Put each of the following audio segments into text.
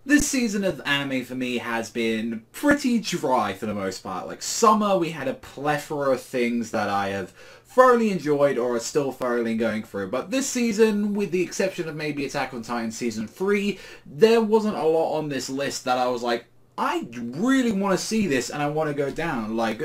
This season of anime for me has been pretty dry for the most part. Like summer, we had a plethora of things that I have thoroughly enjoyed or are still thoroughly going through. But this season, with the exception of maybe Attack on Titan Season 3, there wasn't a lot on this list that I was like, I really want to see this and I want to go down. Like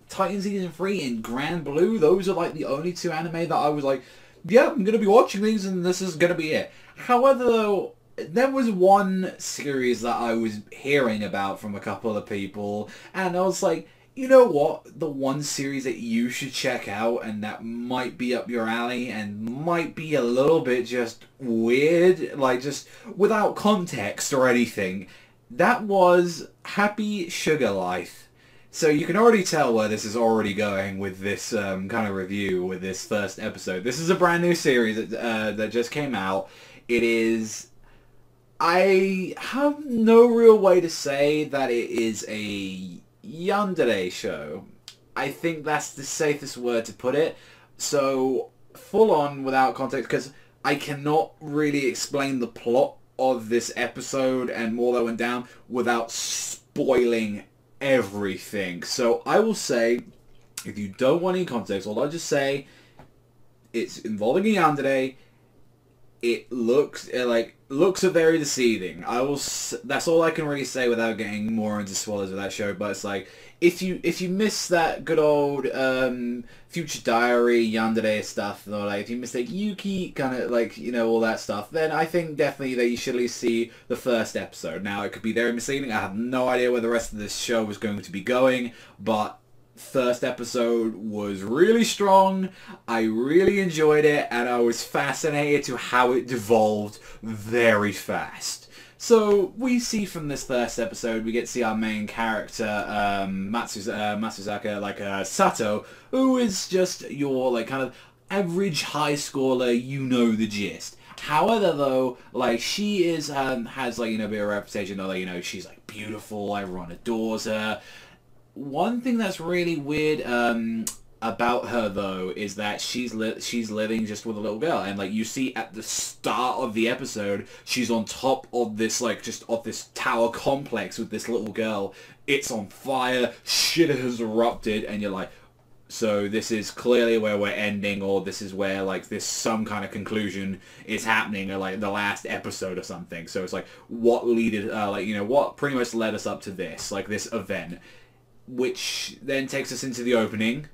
Titan Season 3 and Grand Blue, those are like the only two anime that I was like, yeah, I'm going to be watching these and this is going to be it. However, though, there was one series that I was hearing about from a couple of people, and I was like, you know what? The one series that you should check out, and that might be up your alley, and might be a little bit just weird, like just without context or anything, that was Happy Sugar Life. So you can already tell where this is already going with this kind of review, with this first episode. This is a brand new series that just came out. It is... I have no real way to say that it is a yandere show. I think that's the safest word to put it. So, full on, without context, because I cannot really explain the plot of this episode and more that went down without spoiling everything. So, I will say, if you don't want any context, all I'll just say, it's involving a yandere. It looks looks are very deceiving. That's all I can really say without getting more into spoilers of that show. But it's like if you miss that good old Future Diary yandere stuff, or like if you miss like Yuki kind of like all that stuff, then I think definitely that you should at least see the first episode. Now it could be very misleading. I have no idea where the rest of this show was going to be going, but first episode was really strong. I really enjoyed it, and I was fascinated to how it devolved very fast. So we see from this first episode, we get to see our main character, Matsuzaka, Sato, who is just your like kind of average high schooler. You know the gist. However, though, like she is has like a bit of a reputation. Though she's like beautiful. Everyone adores her. One thing that's really weird about her, though, is that she's living just with a little girl, and like you see at the start of the episode, she's on top of this of this tower complex with this little girl. It's on fire, shit has erupted, and you're like, so this is clearly where we're ending, or this is where like this some kind of conclusion is happening, or like the last episode or something. So it's like what what pretty much led us up to this, like this event. Which then takes us into the opening.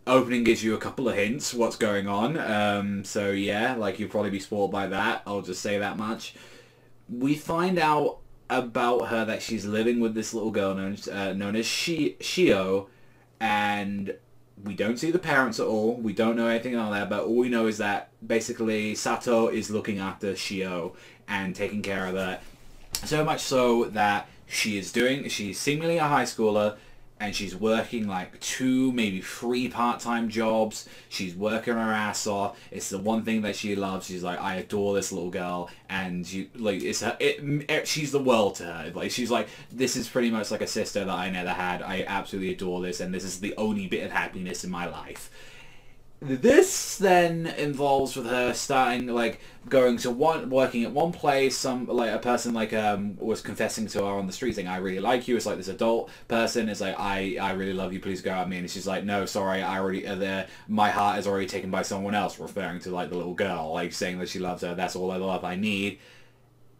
Opening gives you a couple of hints what's going on. So yeah, like you'll probably be spoiled by that. I'll just say that much. We find out about her that she's living with this little girl known as Shio, and we don't see the parents at all. We don't know anything on that, but all we know is that basically Sato is looking after Shio and taking care of her. So much so that she's seemingly a high schooler, and she's working like 2, maybe 3 part-time jobs. She's working her ass off. It's the one thing that she loves. She's like, I adore this little girl, and she's the world to her. Like she's like, this is pretty much like a sister that I never had. I absolutely adore this, and this is the only bit of happiness in my life. This then involves with her starting like working at one place. A person was confessing to her on the street saying, I really like you. It's like this adult person is like, I really love you, please go out with me. And she's like, no, sorry, I already my heart is already taken by someone else, referring to like the little girl, like saying that she loves her. That's all the love I need.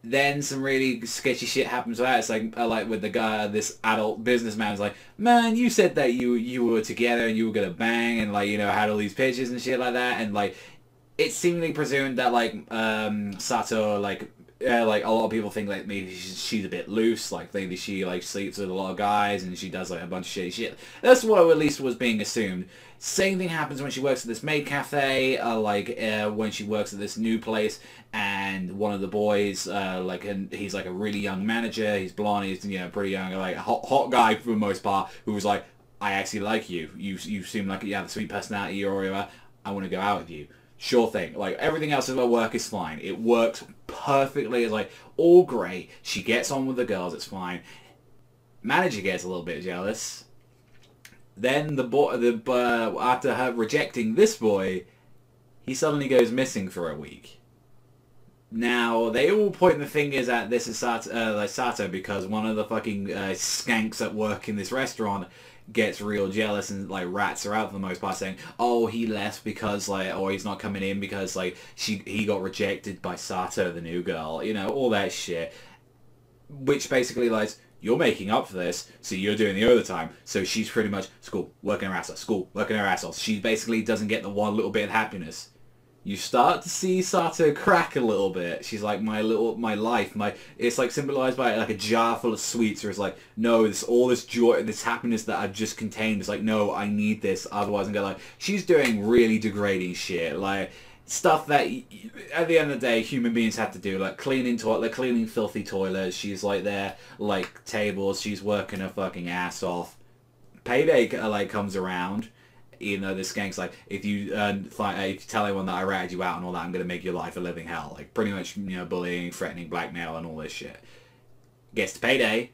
Then some really sketchy shit happens with that. It's like with the guy, this adult businessman's like, man, you said that you were together and you were gonna bang, and like had all these pictures and shit like that, and like it's seemingly presumed that like Sato like a lot of people think like maybe she's a bit loose, like maybe she like sleeps with a lot of guys and she does like a bunch of shitty shit. That's what at least was being assumed. Same thing happens when she works at this maid cafe, when she works at this new place, and one of the boys, and he's like a really young manager, he's blonde, he's pretty young, like a hot guy for the most part, who was like, I actually like you, you seem like you have a sweet personality or whatever, I want to go out with you. Sure thing. Like everything else about work is fine. It works perfectly. It's like all great. She gets on with the girls. It's fine. Manager gets a little bit jealous. Then after her rejecting this boy, he suddenly goes missing for a week. Now, they all point the fingers at this is Sato because one of the fucking skanks that work in this restaurant gets real jealous and like rats her out for the most part, saying, oh, he left because like, or he's not coming in because like he got rejected by Sato, the new girl, you know, all that shit. Which basically like, you're making up for this, so you're doing the overtime. So she's pretty much school, working her ass off, school, working her ass off. She basically doesn't get the one little bit of happiness. You start to see Sato crack a little bit. She's like, my life, it's like symbolized by like a jar full of sweets, where it's like, no, all this joy, this happiness that I've just contained, it's like, no, I need this, otherwise I'm gonna like, she's doing really degrading shit, like, stuff that, at the end of the day, human beings have to do, like cleaning filthy toilets, she's like there, like, tables, she's working her fucking ass off. Payday, like, comes around. You know, this gang's like, if you tell anyone that I ratted you out and all that, I'm going to make your life a living hell. Like, pretty much, you know, bullying, threatening, blackmail, and all this shit. Gets to payday.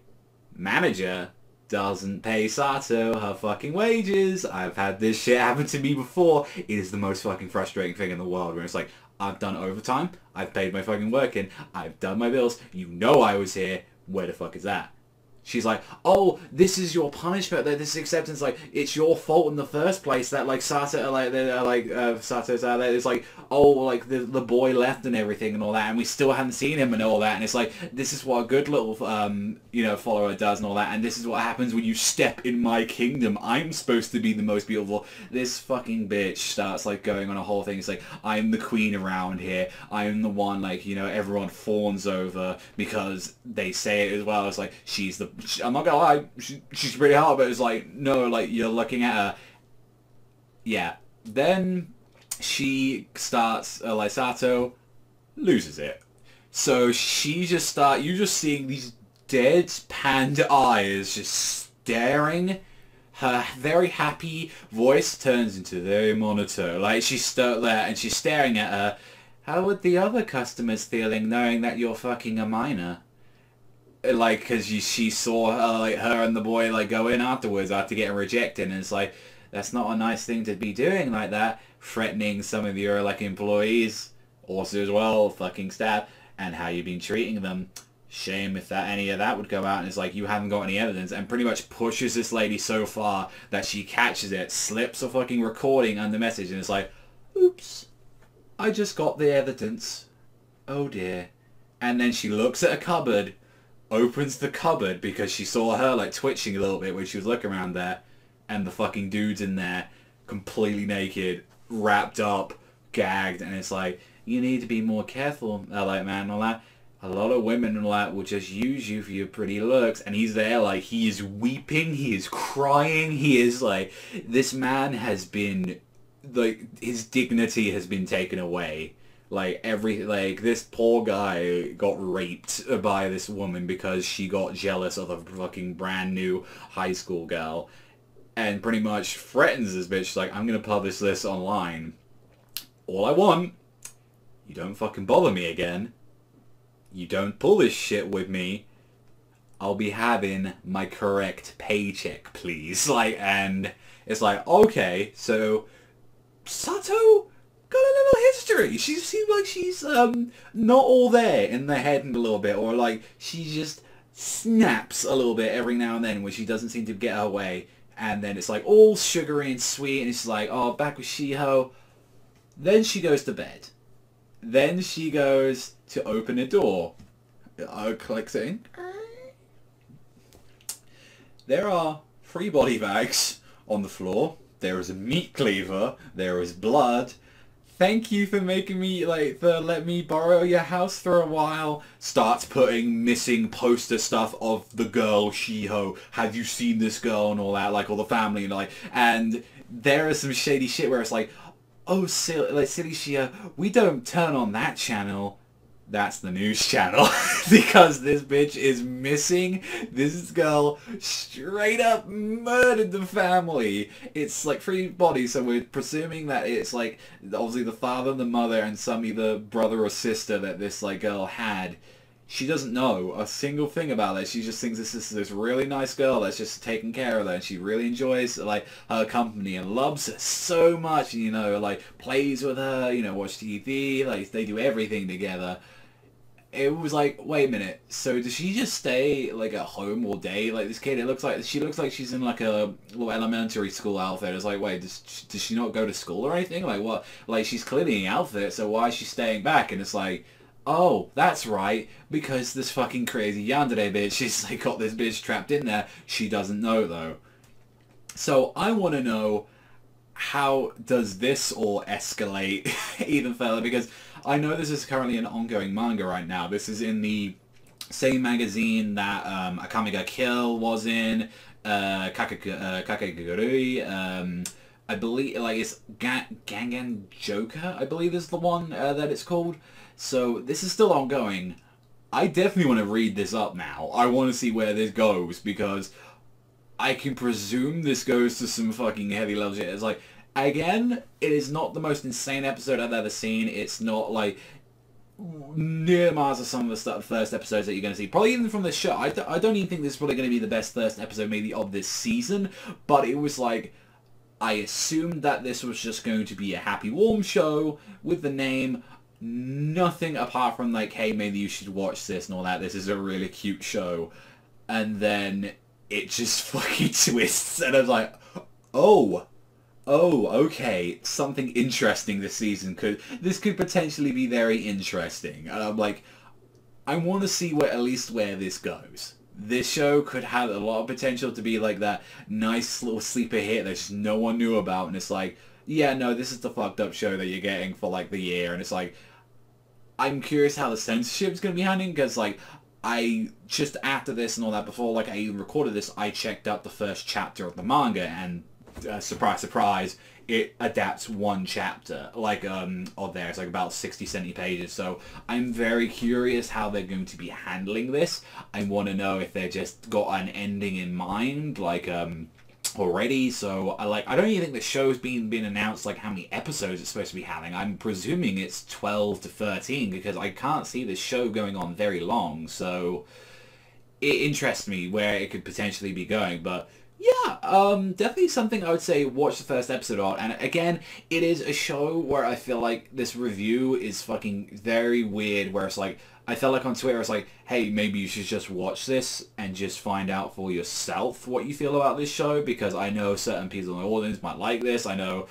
Manager doesn't pay Sato her fucking wages. I've had this shit happen to me before. It is the most fucking frustrating thing in the world, where it's like, I've done overtime, I've paid my fucking work in, I've done my bills, you know I was here, where the fuck is that? She's like, oh, this is your punishment, this is acceptance, like, it's your fault in the first place that, like, Sato, Sato's out there, it's like, oh, like, the boy left and everything and all that, and we still haven't seen him and all that, and it's like, this is what a good little, you know, follower does and all that, and this is what happens when you step in my kingdom. I'm supposed to be the most beautiful. This fucking bitch starts, like, going on a whole thing. It's like, I'm the queen around here, I'm the one, like, you know, everyone fawns over, because they say it as well. It's like, I'm not gonna lie, she's pretty hot, but it's like, no, like, you're looking at her. Yeah. Then she starts, like, Sato loses it. So you just seeing these deadpanned eyes just staring. Her very happy voice turns into very monotone. Like, she's stuck there and she's staring at her. How would the other customers feeling knowing that you're fucking a minor? Like, because she saw her, like, her and the boy, like, go in afterwards after getting rejected, and it's like, that's not a nice thing to be doing like that, threatening some of your, like, employees, also as well, fucking staff, and how you've been treating them. Shame if any of that would go out, and it's like, you haven't got any evidence, and pretty much pushes this lady so far that she catches it, slips a fucking recording on the message, and it's like, oops, I just got the evidence. Oh dear. And then she looks at a cupboard, opens the cupboard because she saw her like twitching a little bit when she was looking around there, and the fucking dude's in there completely naked, wrapped up, gagged, and it's like, you need to be more careful, like, man, and all that. A lot of women and all that will just use you for your pretty looks, and he's there like, he is weeping, he is crying, he is like, this man has been, like, his dignity has been taken away. Like, this poor guy got raped by this woman because she got jealous of a fucking brand new high school girl. And pretty much threatens this bitch, like, I'm gonna publish this online. All I want, you don't fucking bother me again. You don't pull this shit with me. I'll be having my correct paycheck, please. Like, and it's like, okay, so Sato got a little history. She seems like she's not all there in the head and a little bit, or like she just snaps a little bit every now and then when she doesn't seem to get her way, and then it's like all sugary and sweet, and it's like, oh, back with Shiho. Then she goes to bed. Then she goes to open a door. Clicks in. There are 3 body bags on the floor. There is a meat cleaver. There is blood. Thank you for making me, like, let me borrow your house for a while. Starts putting missing poster stuff of the girl Shiho. Have you seen this girl and all that, like, all the family and like, and there is some shady shit where it's like, oh, silly Shiho, we don't turn on that channel. That's the news channel. Because this bitch is missing. This girl straight up murdered the family. It's like 3 bodies, so we're presuming that it's like obviously the father, the mother, and some either brother or sister that this like girl had. She doesn't know a single thing about it. She just thinks this is this really nice girl that's just taking care of her, and she really enjoys like her company and loves her so much, and, you know, like plays with her, you know, watch TV, like they do everything together. it was like, wait a minute, so does she just stay like at home all day? Like this kid, she looks like she's in like a little elementary school outfit. It's like, wait, does she not go to school or anything? Like what? Like she's clearly in the outfit, so why is she staying back? And it's like, oh, that's right, because this fucking crazy yandere bitch, she's like got this bitch trapped in there. She doesn't know though. So I want to know, how does this all escalate even further? Because I know this is currently an ongoing manga right now. This is in the same magazine that Akame ga Kill was in, Kakegurui, I believe, like, it's Gangan Joker, I believe is the one that it's called. So this is still ongoing. I definitely want to read this up now. I want to see where this goes, because I can presume this goes to some fucking heavy level shit. It's like, again, it is not the most insane episode I've ever seen. It's not like near miles of some of the first episodes that you're going to see. Probably even from this show. I don't even think this is probably going to be the best first episode maybe of this season. But it was like, I assumed that this was just going to be a happy, warm show with the name. Nothing apart from like, hey, maybe you should watch this and all that. This is a really cute show. And then it just fucking twists, and I was like, oh, okay, something interesting this season this could potentially be very interesting. And I'm like, I want to see at least where this goes. This show could have a lot of potential to be like that nice little sleeper hit that just no one knew about, and it's like, yeah, no, this is the fucked up show that you're getting for like the year, and it's like, I'm curious how the censorship's going to be handling, because like, I just after this and all that, before like I even recorded this, I checked out the first chapter of the manga, and surprise surprise, it adapts one chapter like of there. It's like about 60-70 pages. So I'm very curious how they're going to be handling this. I want to know if they just got an ending in mind, like already. So I don't even think the show's been announced, like how many episodes it's supposed to be having. I'm presuming it's 12 to 13, because I can't see this show going on very long. So it interests me where it could potentially be going. But yeah, definitely something I would say watch the first episode of. And again, it is a show where I feel like this review is fucking very weird, where it's like, I felt like on Twitter, it's like, hey, maybe you should just watch this and just find out for yourself what you feel about this show, because I know certain people in the audience might like this. I know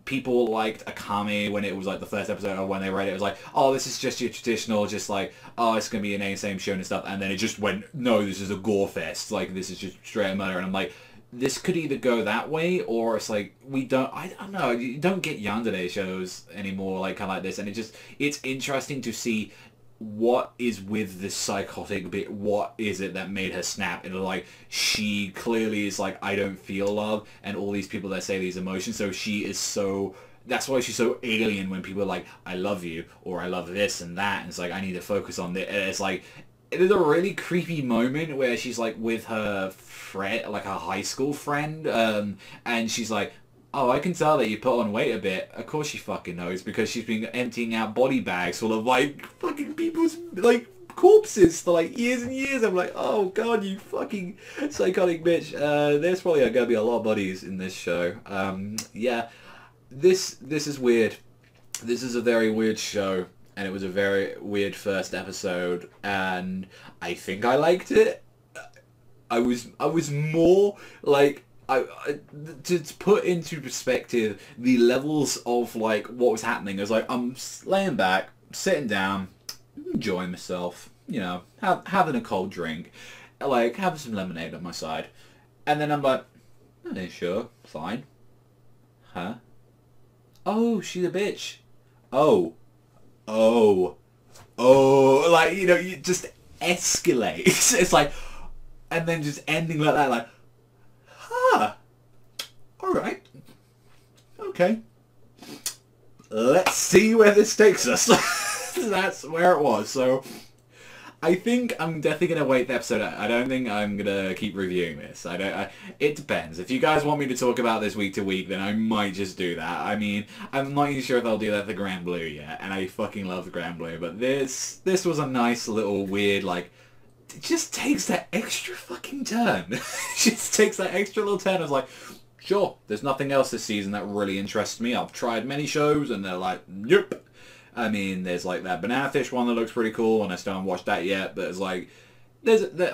people liked Akame when it was like the first episode, or when they read it, it was like, oh, this is just your traditional, just like, oh, it's going to be an same show and stuff. And then it just went, no, this is a gore fest. Like, this is just straight murder. And I'm like, this could either go that way, or it's like, I don't know, you don't get yandere shows anymore, like, kind of like this. And it's interesting to see what is with this psychotic bit. What is it that made her snap? And like, she clearly is like, I don't feel love, and all these people that say these emotions, so she is so, that's why she's so alien when people are like, I love you, or I love this and that, and it's like, I need to focus on this. And it's like, there's a really creepy moment where she's like with her friend, like her high school friend, and she's like, oh, I can tell that you put on weight a bit. Of course she fucking knows, because she's been emptying out body bags full of like fucking people's like corpses for like years and years. I'm like, oh god, you fucking psychotic bitch. There's probably gonna be a lot of bodies in this show. Yeah, this is weird. This is a very weird show, and it was a very weird first episode, and I think I liked it. I was more like, to put into perspective the levels of like what was happening, I was like, I'm laying back, sitting down, enjoying myself, you know, having a cold drink, like having some lemonade on my side, and then I'm like, oh, sure, fine, huh? Oh, she's a bitch. Oh, like, you know, you just escalate. It's like, and then just ending like that, like, alright, okay, let's see where this takes us. That's where it was. So I think I'm definitely going to wait the episode out. I don't think I'm going to keep reviewing this. It depends. If you guys want me to talk about this week to week, then I might just do that. I mean, I'm not even sure if I'll do that for Grand Blue yet, and I fucking love Grand Blue, but this was a nice little weird, like, it just takes that extra fucking turn. It just takes that extra little turn. I was like, sure, there's nothing else this season that really interests me. I've tried many shows, and they're like, nope. I mean, there's like that banana fish one that looks pretty cool, and I still haven't watched that yet. But it's like,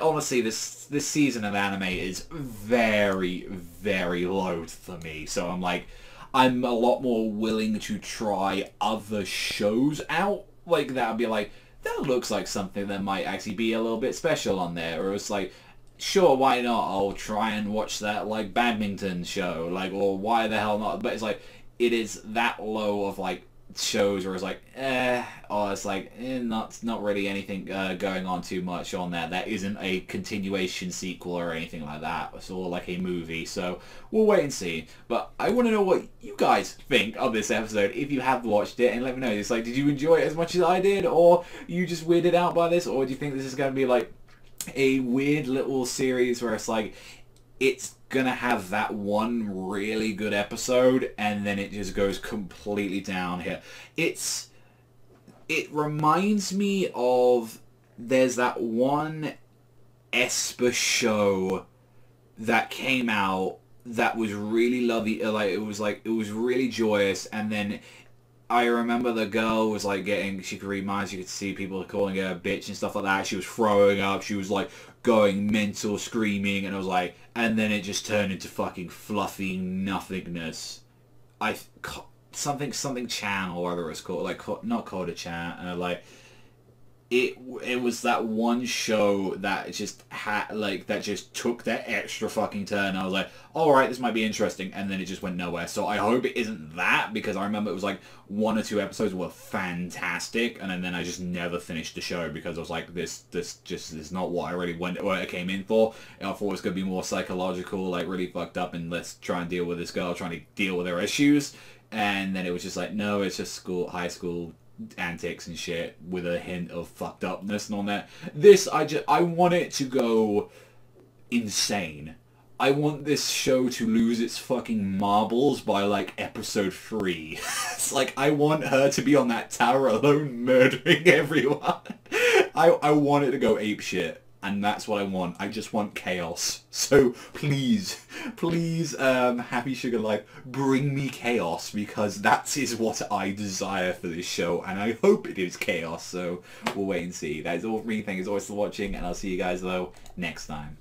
honestly, this season of anime is very, very low for me. So I'm like, I'm a lot more willing to try other shows out. Like that would be like, that looks like something that might actually be a little bit special on there. Or it's like, sure, why not? I'll try and watch that like badminton show. Like, or why the hell not? But it's like, it is that low of like shows where it's like, or it's like, not really anything going on too much on there. That isn't a continuation sequel or anything like that. It's all like a movie, so we'll wait and see. But I want to know what you guys think of this episode, if you have watched it, and let me know. It's like, did you enjoy it as much as I did, or you just weirded out by this, or do you think this is going to be like a weird little series where it's like, it's gonna have that one really good episode and then it just goes completely downhill. It reminds me of, there's that one Esper show that came out that was really lovely, like it was really joyous, and then I remember the girl was like she could read minds, you could see people calling her a bitch and stuff like that. She was throwing up, she was like going mental, screaming, and I was like, and then it just turned into fucking fluffy nothingness. Something Chan, or whatever it's called, like, not Coda Chan, like, it was that one show that just had, like, that just took that extra fucking turn. I was like, alright, this might be interesting, and then it just went nowhere. So I hope it isn't that, because I remember it was like 1 or 2 episodes were fantastic, and then I just never finished the show because I was like, this just is not what I really what I came in for. I thought it was going to be more psychological, like really fucked up, and let's try and deal with this girl trying to deal with her issues. And then it was just like, no, it's just high school antics and shit with a hint of fucked upness and all that. This, I want it to go insane. I want this show to lose its fucking marbles by like episode 3. It's like, I want her to be on that tower alone murdering everyone. I want it to go ape shit. And that's what I want. I just want chaos. So please, Happy Sugar Life, bring me chaos, because that is what I desire for this show, and I hope it is chaos. So we'll wait and see. That is all for me. Thank you as always for watching, and I'll see you guys though next time.